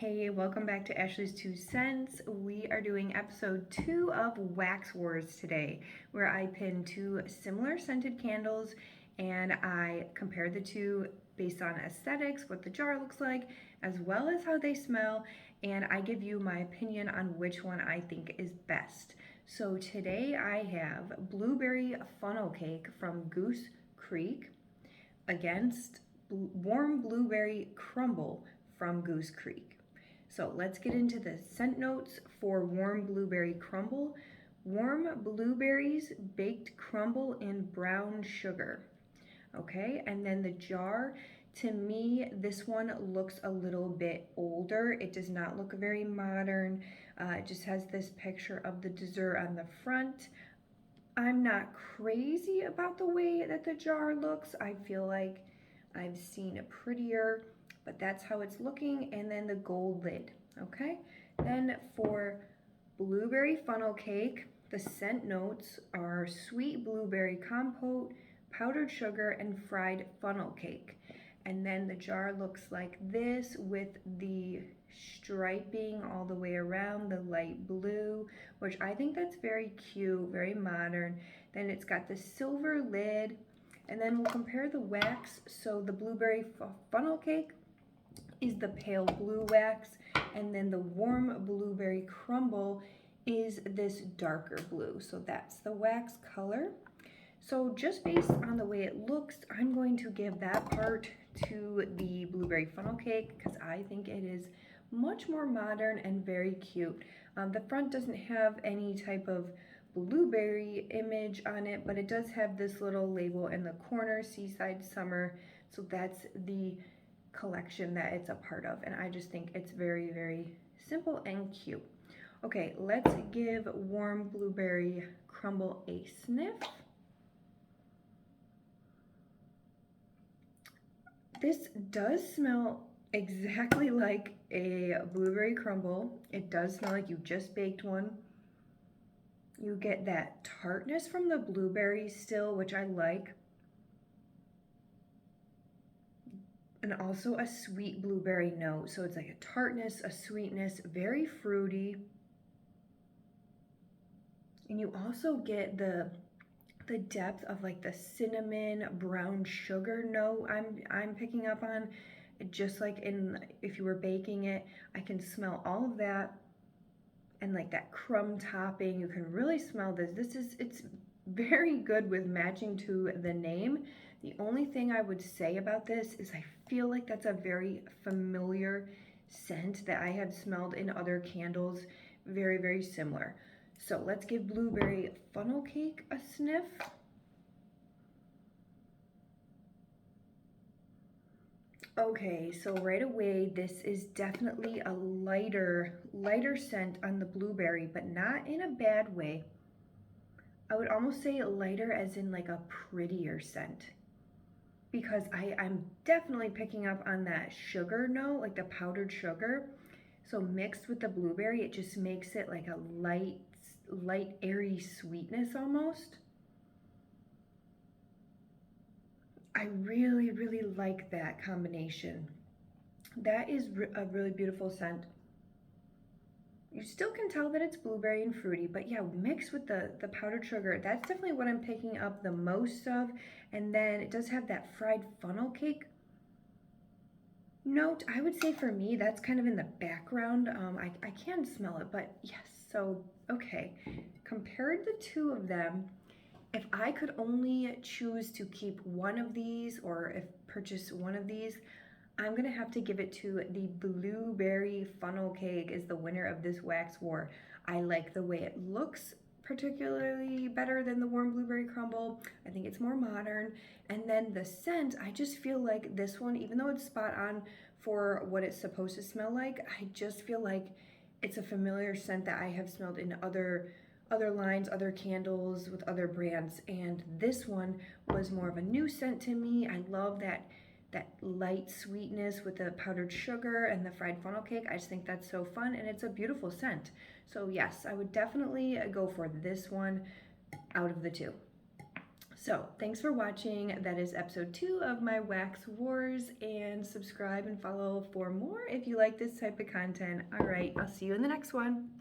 Hey, welcome back to Ashley's Two Cents. We are doing episode 2 of Wax Wars today, where I pin two similar scented candles and I compare the two based on aesthetics, what the jar looks like, as well as how they smell, and I give you my opinion on which one I think is best. So today I have Blueberry Funnel Cake from Goose Creek against Warm Blueberry Crumble from Goose Creek. So let's get into the scent notes for Warm Blueberry Crumble. Warm blueberries, baked crumble, and brown sugar. Okay, and then the jar, to me, this one looks a little bit older. It does not look very modern. It just has this picture of the dessert on the front. I'm not crazy about the way that the jar looks. I feel like I've seen a prettier, but that's how it's looking. And then the gold lid, okay? Then for Blueberry Funnel Cake, the scent notes are sweet blueberry compote, powdered sugar, and fried funnel cake. And then the jar looks like this with the striping all the way around, the light blue, which I think that's very cute, very modern. Then it's got the silver lid, and then we'll compare the wax. So the blueberry funnel cake is the pale blue wax, and then the warm blueberry crumble is this darker blue. So that's the wax color. So just based on the way it looks, I'm going to give that part to the blueberry funnel cake because I think it is much more modern and very cute. The front doesn't have any type of blueberry image on it, but it does have this little label in the corner, Seaside Summer. So that's the collection that it's a part of, and I just think it's very, very simple and cute. Okay, let's give Warm Blueberry Crumble a sniff. This does smell exactly like a blueberry crumble. It does smell like you just baked one. You get that tartness from the blueberries still, which I like. And also a sweet blueberry note. So it's like a tartness, a sweetness, very fruity. And you also get the depth of like the cinnamon brown sugar note I'm picking up on. Just like if you were baking it, I can smell all of that, and like that crumb topping. You can really smell this. It's very good with matching to the name. The only thing I would say about this is I feel like that's a very familiar scent that I have smelled in other candles, very, very similar. So let's give Blueberry Funnel Cake a sniff. Okay, so right away, this is definitely a lighter scent on the blueberry, but not in a bad way. I would almost say lighter as in like a prettier scent, because I'm definitely picking up on that sugar note, like the powdered sugar. So mixed with the blueberry, it just makes it like a light airy sweetness almost. I really, really like that combination. That is a really beautiful scent. You still can tell that it's blueberry and fruity, but yeah, mixed with the powdered sugar, that's definitely what I'm picking up the most of. And then it does have that fried funnel cake note. I would say for me, that's kind of in the background. I can smell it, but yes, so okay. Compared the two of them, if I could only choose to keep one of these or if purchase one of these, I'm gonna have to give it to the Blueberry Funnel Cake is the winner of this wax war. I like the way it looks particularly better than the Warm Blueberry Crumble. I think it's more modern. And then the scent, I just feel like this one, even though it's spot on for what it's supposed to smell like, I just feel like it's a familiar scent that I have smelled in other lines, other candles with other brands, and this one was more of a new scent to me. I love that light sweetness with the powdered sugar and the fried funnel cake. I just think that's so fun, and it's a beautiful scent. So yes, I would definitely go for this one out of the two. So thanks for watching. That is episode 2 of my Wax Wars, and subscribe and follow for more if you like this type of content. All right, I'll see you in the next one.